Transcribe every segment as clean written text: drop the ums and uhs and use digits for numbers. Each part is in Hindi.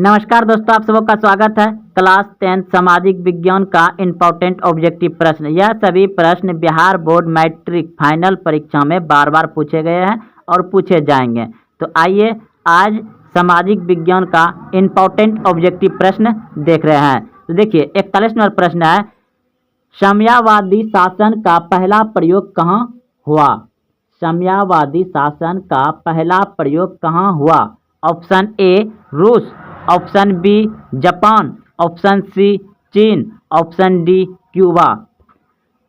नमस्कार दोस्तों, आप सबका स्वागत है। क्लास 10 सामाजिक विज्ञान का इम्पोर्टेंट ऑब्जेक्टिव प्रश्न। यह सभी प्रश्न बिहार बोर्ड मैट्रिक फाइनल परीक्षा में बार बार पूछे गए हैं और पूछे जाएंगे। तो आइए आज सामाजिक विज्ञान का इम्पोर्टेंट ऑब्जेक्टिव प्रश्न देख रहे हैं। तो देखिए 41 नंबर प्रश्न है, साम्यवादी शासन का पहला प्रयोग कहाँ हुआ? साम्यवादी शासन का पहला प्रयोग कहाँ हुआ? ऑप्शन ए रूस, option B Japan, option C चीन, ऑप्शन डी क्यूबा।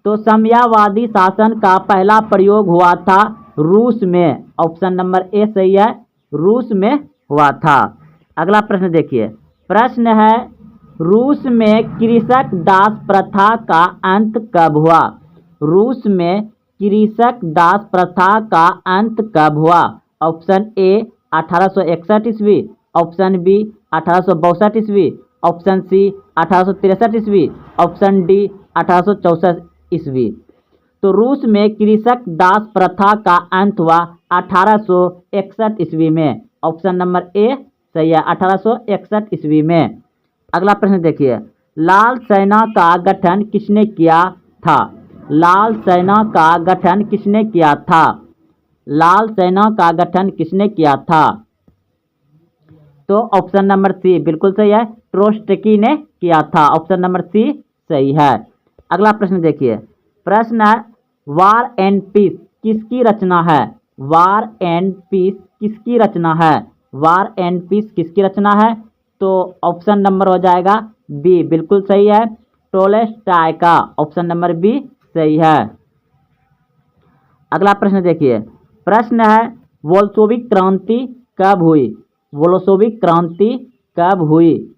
तो साम्यवादी शासन का पहला प्रयोग हुआ था रूस में। ऑप्शन नंबर ए सही है, रूस में हुआ था। अगला प्रश्न देखिए, प्रश्न है रूस में कृषक दास प्रथा का अंत कब हुआ? रूस में कृषक दास प्रथा का अंत कब हुआ? ऑप्शन ए 1861 ईस्वी, ऑप्शन बी 1862 ईस्वी, ऑप्शन सी 1863 ईस्वी, ऑप्शन डी 1864 ईस्वी। तो रूस में कृषक दास प्रथा का अंत हुआ 1861 ईस्वी में। ऑप्शन नंबर ए सही है, 1861 ईस्वी में। अगला प्रश्न देखिए, लाल सेना का गठन किसने किया था? लाल सेना का गठन किसने किया था? लाल सेना का गठन किसने किया था? तो ऑप्शन नंबर सी बिल्कुल सही है, ट्रोट्स्की ने किया था। ऑप्शन नंबर सी सही है। अगला प्रश्न देखिए, प्रश्न है वार एंड पीस किसकी रचना है? वार एंड पीस किसकी रचना है? वार एंड पीस किसकी रचना है? तो ऑप्शन नंबर हो जाएगा बी बिल्कुल सही है, टोल्स्टॉय का। ऑप्शन नंबर बी सही है। अगला प्रश्न देखिए, प्रश्न है बोल्शेविक क्रांति कब हुई? बोल्शेविक क्रांति कब हुई?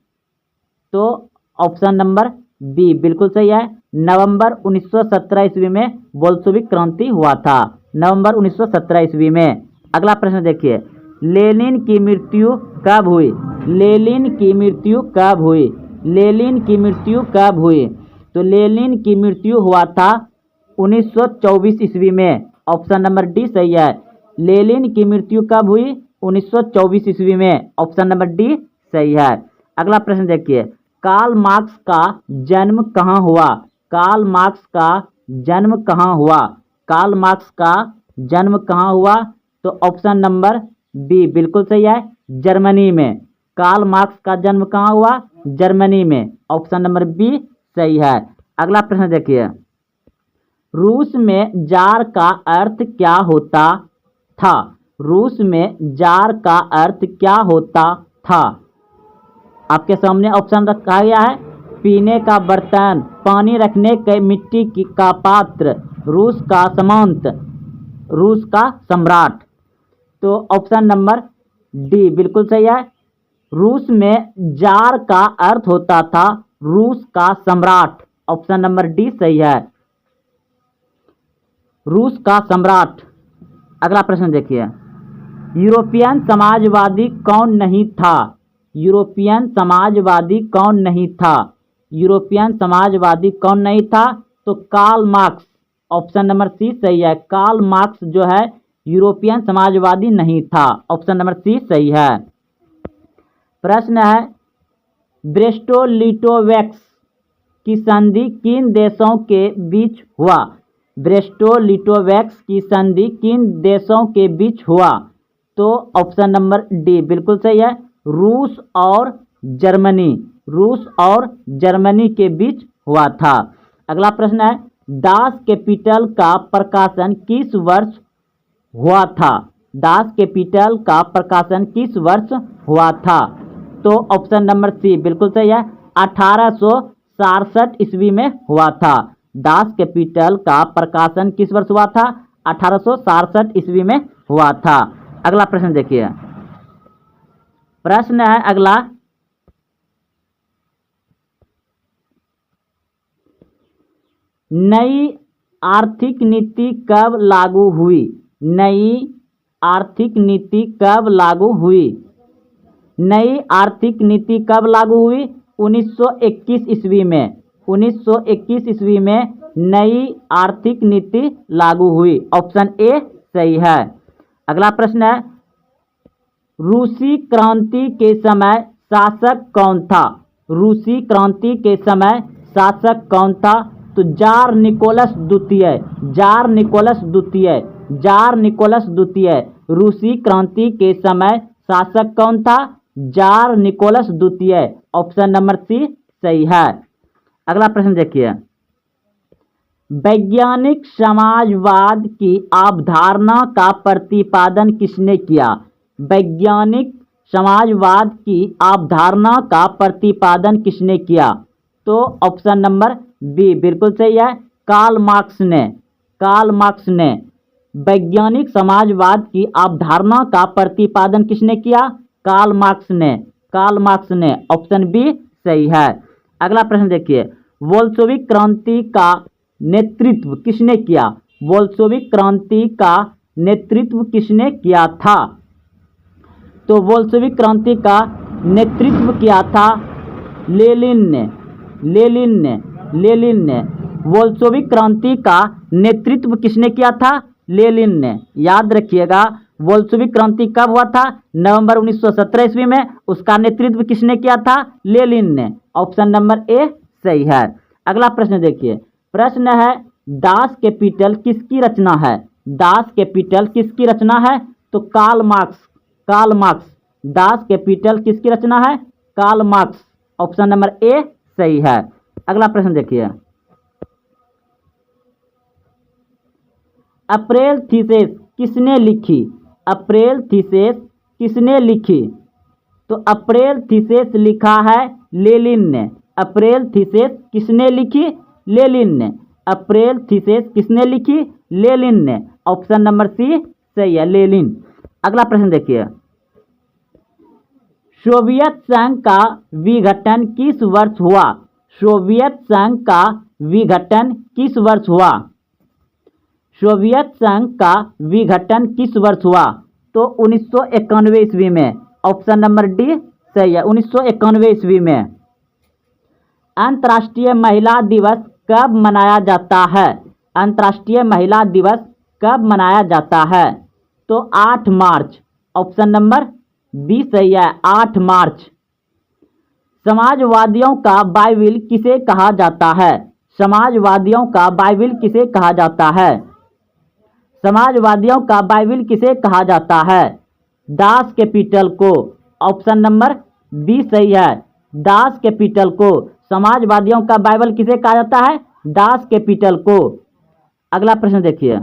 तो ऑप्शन नंबर बी बिल्कुल सही है, नवंबर 1917 ईस्वी में बोल्शेविक क्रांति हुआ था। नवंबर 1917 ईस्वी में। अगला प्रश्न देखिए, लेनिन की मृत्यु कब हुई? लेनिन की मृत्यु कब हुई? लेनिन की मृत्यु कब हुई? तो लेनिन की मृत्यु हुआ था 1924 ईस्वी में। ऑप्शन नंबर डी सही है, लेनिन की मृत्यु कब हुई? 1924 ईस्वी में। ऑप्शन नंबर डी सही है। अगला प्रश्न देखिए, कार्ल मार्क्स का जन्म कहाँ हुआ? कार्ल मार्क्स का जन्म कहाँ हुआ? कार्ल मार्क्स का जन्म कहाँ हुआ? तो ऑप्शन नंबर बी बिल्कुल सही है, जर्मनी में। कार्ल मार्क्स का जन्म कहाँ हुआ? जर्मनी में। ऑप्शन नंबर बी सही है। अगला प्रश्न देखिए, रूस में जार का अर्थ क्या होता था? रूस में जार का अर्थ क्या होता था? आपके सामने ऑप्शन रखा गया है, पीने का बर्तन, पानी रखने के मिट्टी का पात्र, रूस का सामंत, रूस का सम्राट। तो ऑप्शन नंबर डी बिल्कुल सही है, रूस में जार का अर्थ होता था रूस का सम्राट। ऑप्शन नंबर डी सही है, रूस का सम्राट। अगला प्रश्न देखिए, यूरोपियन समाजवादी कौन नहीं था? यूरोपियन समाजवादी कौन नहीं था? यूरोपियन समाजवादी कौन नहीं था? तो Karl Marx. Option number C सही है, कार्ल मार्क्स जो है यूरोपियन समाजवादी नहीं था। ऑप्शन नंबर सी सही है। प्रश्न है ब्रेस्टो-लिटोवस्क की संधि किन देशों के बीच हुआ? ब्रेस्टो-लिटोवस्क की संधि किन देशों के बीच हुआ? तो ऑप्शन नंबर डी बिल्कुल सही है, रूस और जर्मनी। रूस और जर्मनी के बीच हुआ था। अगला प्रश्न है दास कैपिटल का प्रकाशन किस वर्ष हुआ था? दास कैपिटल का प्रकाशन किस वर्ष हुआ था? तो ऑप्शन नंबर सी बिल्कुल सही है, 1867 ईस्वी में हुआ था। दास कैपिटल का प्रकाशन किस वर्ष हुआ था? 1867 ईस्वी में हुआ था। अगला प्रश्न देखिए, प्रश्न है अगला, नई आर्थिक नीति कब लागू हुई? नई आर्थिक नीति कब लागू हुई? नई आर्थिक नीति कब लागू हुई? 1921 ईस्वी में। 1921 ईस्वी में नई आर्थिक नीति लागू हुई। ऑप्शन ए सही है। अगला प्रश्न है रूसी क्रांति के समय शासक कौन था? रूसी क्रांति के समय शासक कौन था? तो जार निकोलस द्वितीय, जार निकोलस द्वितीय, जार निकोलस द्वितीय। रूसी क्रांति के समय शासक कौन था? जार निकोलस द्वितीय। ऑप्शन नंबर सी सही है। अगला प्रश्न देखिए, वैज्ञानिक समाजवाद की अवधारणा का प्रतिपादन किसने किया? वैज्ञानिक समाजवाद की अवधारणा का प्रतिपादन किसने किया? तो ऑप्शन नंबर बी बिल्कुल सही है, कार्ल मार्क्स ने। कार्ल मार्क्स ने वैज्ञानिक समाजवाद की अवधारणा का प्रतिपादन किसने किया? कार्ल मार्क्स ने, कार्ल मार्क्स ने। ऑप्शन बी सही है। अगला प्रश्न देखिए, बोल्शेविक क्रांति का नेतृत्व किसने किया? बोल्शेविक क्रांति का नेतृत्व किसने किया था? तो बोल्शेविक क्रांति का नेतृत्व किया था लेनिन ने, लेनिन ने, लेनिन ने। बोल्शेविक क्रांति का नेतृत्व किसने किया था? लेनिन ने। याद रखिएगा, बोल्शेविक क्रांति कब हुआ था? नवंबर 1917 ईस्वी में। उसका नेतृत्व किसने किया था? लेनिन ने। ऑप्शन नंबर ए सही है। अगला प्रश्न देखिए, प्रश्न है दास कैपिटल किसकी रचना है? दास कैपिटल किसकी रचना है? तो Karl Marx, Karl Marx. Das Kapital किसकी रचना है? Karl Marx. Option number A सही है। अगला प्रश्न देखिए, अप्रैल थीसिस किसने लिखी? अप्रैल थीसिस किसने लिखी? तो अप्रैल थीसिस लिखा है लेनिन ने। अप्रैल थीसिस किसने लिखी? लेनिन ने। अप्रैल थीसिस किसने लिखी? लेनिन ने। ऑप्शन नंबर सी सही है, लेनिन। अगला प्रश्न देखिए, सोवियत संघ का विघटन किस वर्ष हुआ? सोवियत संघ का विघटन किस वर्ष हुआ? सोवियत संघ का विघटन किस वर्ष हुआ? तो 1991 ईस्वी में। ऑप्शन नंबर डी सही है, 1991 ईस्वी में। अंतर्राष्ट्रीय महिला दिवस कब मनाया जाता है? अंतर्राष्ट्रीय महिला दिवस कब मनाया जाता है? तो 8 मार्च। ऑप्शन नंबर बी सही है, 8 मार्च। समाजवादियों का बाइबिल किसे कहा जाता है? समाजवादियों का बाइबिल किसे कहा जाता है? समाजवादियों का बाइबिल किसे कहा जाता है? दास कैपिटल को। ऑप्शन नंबर बी सही है, दास कैपिटल को। समाजवादियों का बाइबल किसे कहा जाता है? दास कैपिटल को। अगला प्रश्न देखिए,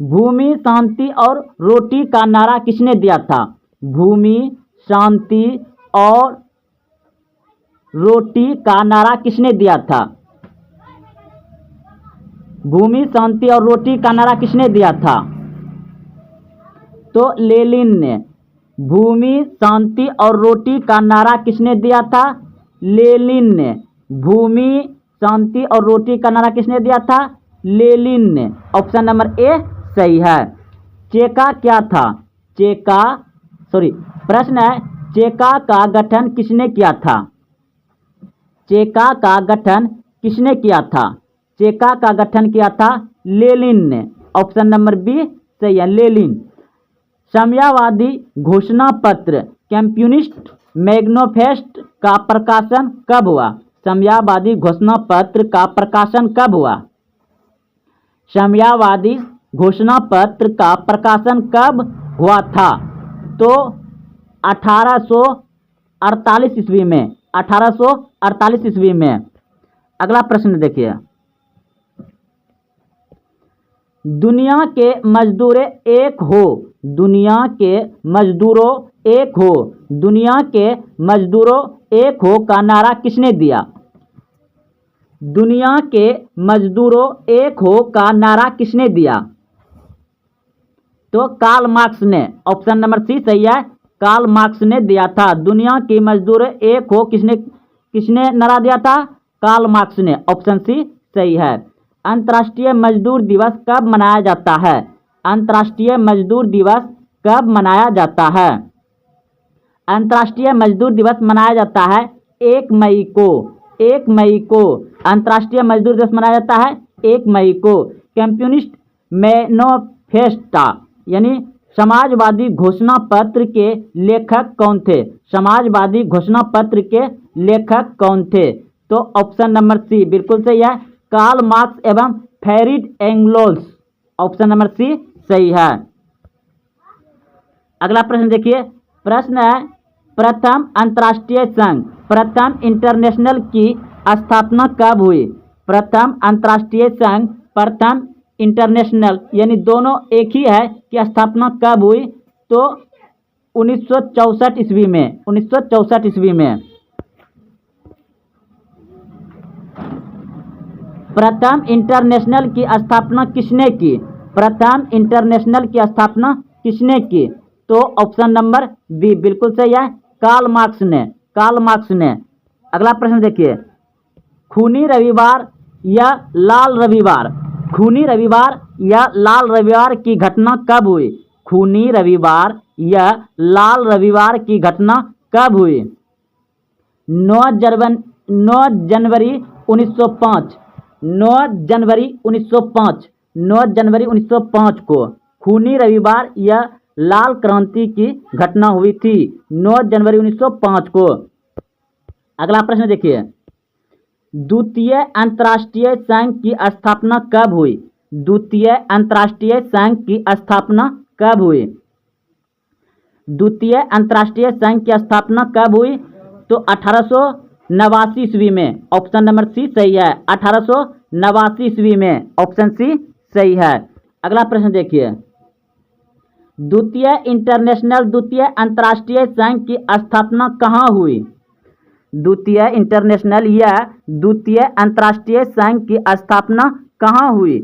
भूमि शांति और रोटी का नारा किसने दिया था? भूमि शांति और रोटी का नारा किसने दिया था? भूमि शांति और रोटी का नारा किसने दिया था? तो लेनिन ने। भूमि शांति और रोटी का नारा किसने दिया था? लेनिन ने। भूमि शांति और रोटी का नारा किसने दिया था? लेनिन ने। ऑप्शन नंबर ए सही है। चेका क्या था? चेका प्रश्न है, चेका का गठन किसने किया था? चेका का गठन किसने किया था? चेका का गठन किया था लेनिन ने। ऑप्शन नंबर बी सही है, लेनिन। साम्यवादी घोषणा पत्र कम्युनिस्ट मैनिफेस्टो का प्रकाशन कब हुआ? साम्यवादी घोषणा पत्र का प्रकाशन कब हुआ? साम्यवादी घोषणा पत्र का प्रकाशन कब हुआ था? तो 1848 ईस्वी में। 1848 ईस्वी में। अगला प्रश्न देखिए, दुनिया के मजदूर एक हो। दुनिया के मजदूरों एक हो। दुनिया के मजदूरों एक हो का नारा किसने दिया? दुनिया के मजदूरों एक हो का नारा किसने दिया? तो कार्ल मार्क्स ने। ऑप्शन नंबर सी सही है, कार्ल मार्क्स ने दिया था। दुनिया के मजदूर एक हो किसने नारा दिया था? कार्ल मार्क्स ने। ऑप्शन सी सही है। अंतर्राष्ट्रीय मजदूर दिवस कब मनाया जाता है? अंतर्राष्ट्रीय मजदूर दिवस कब मनाया जाता है? अंतर्राष्ट्रीय मजदूर दिवस मनाया जाता है 1 मई को। 1 मई को अंतर्राष्ट्रीय मजदूर दिवस मनाया जाता है 1 मई को। कम्युनिस्ट मैनिफेस्टो यानी समाजवादी घोषणा पत्र के लेखक कौन थे? समाजवादी घोषणा पत्र के लेखक कौन थे? तो ऑप्शन नंबर सी बिल्कुल सही है, कार्ल मार्क्स एवं Friedrich Engels. Option number C सही है। अगला प्रश्न देखिए, प्रश्न है प्रथम अंतर्राष्ट्रीय संघ, प्रथम इंटरनेशनल की स्थापना कब हुई? प्रथम अंतर्राष्ट्रीय संघ, प्रथम इंटरनेशनल यानी दोनों एक ही है कि स्थापना कब हुई? तो 1964 ईस्वी में, 1964 ईस्वी में। प्रथम इंटरनेशनल की स्थापना किसने की? प्रथम इंटरनेशनल की स्थापना किसने की? तो ऑप्शन नंबर बी बिल्कुल सही है, कार्ल मार्क्स ने, कार्ल मार्क्स ने। अगला प्रश्न देखिए, खूनी रविवार या लाल रविवार, खूनी रविवार या लाल रविवार की घटना कब हुई? खूनी रविवार या लाल रविवार की घटना कब हुई? 9 जनवरी 1905, 9 जनवरी 1905, 9 जनवरी 1905 को खूनी रविवार या लाल क्रांति की घटना हुई थी, 9 जनवरी 1905 को। अगला प्रश्न देखिए, द्वितीय अंतर्राष्ट्रीय संघ की स्थापना कब हुई? द्वितीय अंतर्राष्ट्रीय संघ की स्थापना कब हुई? द्वितीय अंतर्राष्ट्रीय संघ की स्थापना कब हुई? तो 1889 ईस्वी में। ऑप्शन नंबर सी सही है, 1889 ईस्वी में। ऑप्शन सी सही है। अगला प्रश्न देखिए, द्वितीय अंतर्राष्ट्रीय संघ की स्थापना कहाँ हुई? द्वितीय इंटरनेशनल या द्वितीय अंतर्राष्ट्रीय संघ की स्थापना कहाँ हुई?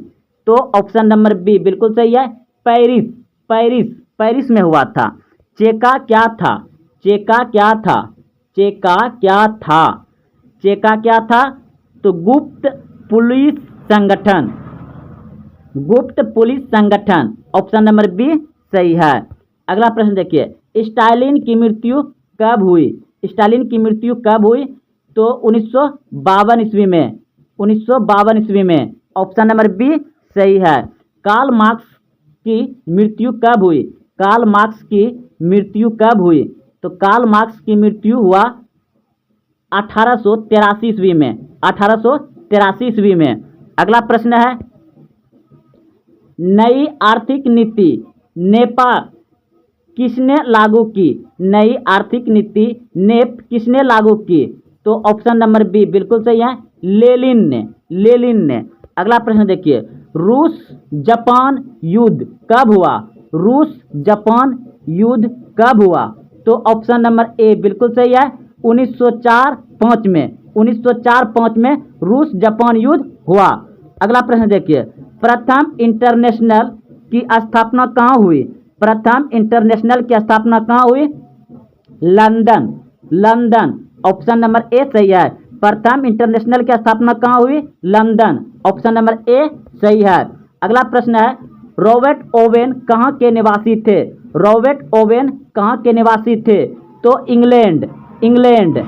तो ऑप्शन नंबर बी बिल्कुल सही है, पेरिस, पेरिस, पेरिस में हुआ था। चेका क्या था? चेका क्या था? चेका क्या था? चेका क्या था? तो गुप्त पुलिस संगठन, गुप्त पुलिस संगठन। ऑप्शन नंबर बी सही है। अगला प्रश्न देखिए, स्टालिन की मृत्यु कब हुई? स्टालिन की मृत्यु कब हुई? तो 1952 ईस्वी में, 1952 ईस्वी में। ऑप्शन नंबर बी सही है। कार्ल मार्क्स की मृत्यु कब हुई? कार्ल मार्क्स की मृत्यु कब हुई? तो कार्ल मार्क्स की मृत्यु हुआ 1883 ईस्वी में, 1883 ईस्वी में। अगला प्रश्न है, नई आर्थिक नीति नेपा किसने लागू की? नई आर्थिक नीति नेप किसने लागू की? तो ऑप्शन नंबर बी बिल्कुल सही है, लेनिन ने, लेनिन ने। अगला प्रश्न देखिए, रूस जापान युद्ध कब हुआ? रूस जापान युद्ध कब हुआ? तो ऑप्शन नंबर ए बिल्कुल सही है, 1904-05 में, 1904-05 में रूस जापान युद्ध हुआ। अगला प्रश्न देखिए, प्रथम इंटरनेशनल की स्थापना कहाँ हुई? प्रथम इंटरनेशनल की स्थापना कहाँ हुई? London, London. Option number A सही है, प्रथम इंटरनेशनल की स्थापना कहाँ हुई? लंदन। ऑप्शन नंबर ए सही है। अगला प्रश्न है, रॉबर्ट ओवेन कहाँ के निवासी थे? रॉबर्ट ओवेन कहाँ के निवासी थे? तो इंग्लैंड, इंग्लैंड।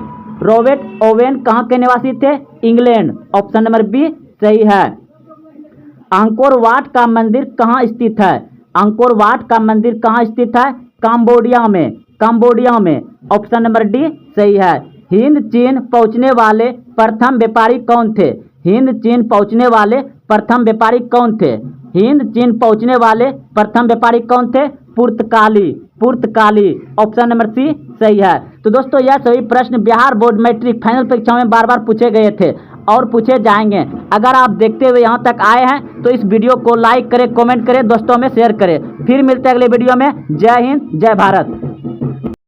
रॉबर्ट ओवेन कहाँ के निवासी थे? इंग्लैंड। ऑप्शन नंबर बी सही है। अंकोर वाट का मंदिर कहाँ स्थित है? अंकोर वाट का मंदिर कहाँ स्थित है? कंबोडिया में, कंबोडिया में। ऑप्शन नंबर डी सही है। हिंद चीन पहुँचने वाले प्रथम व्यापारी कौन थे? हिंद चीन पहुँचने वाले प्रथम व्यापारी कौन थे? हिंद चीन पहुँचने वाले प्रथम व्यापारी कौन थे? पुर्तगाली, पुर्तगाली। ऑप्शन नंबर सी सही है। तो दोस्तों, यह सभी प्रश्न बिहार बोर्ड मैट्रिक फाइनल परीक्षा में बार बार पूछे गए थे और पूछे जाएंगे। अगर आप देखते हुए यहाँ तक आए हैं तो इस वीडियो को लाइक करें, कमेंट करें, दोस्तों में शेयर करें। फिर मिलते हैं अगले वीडियो में। जय हिंद, जय भारत।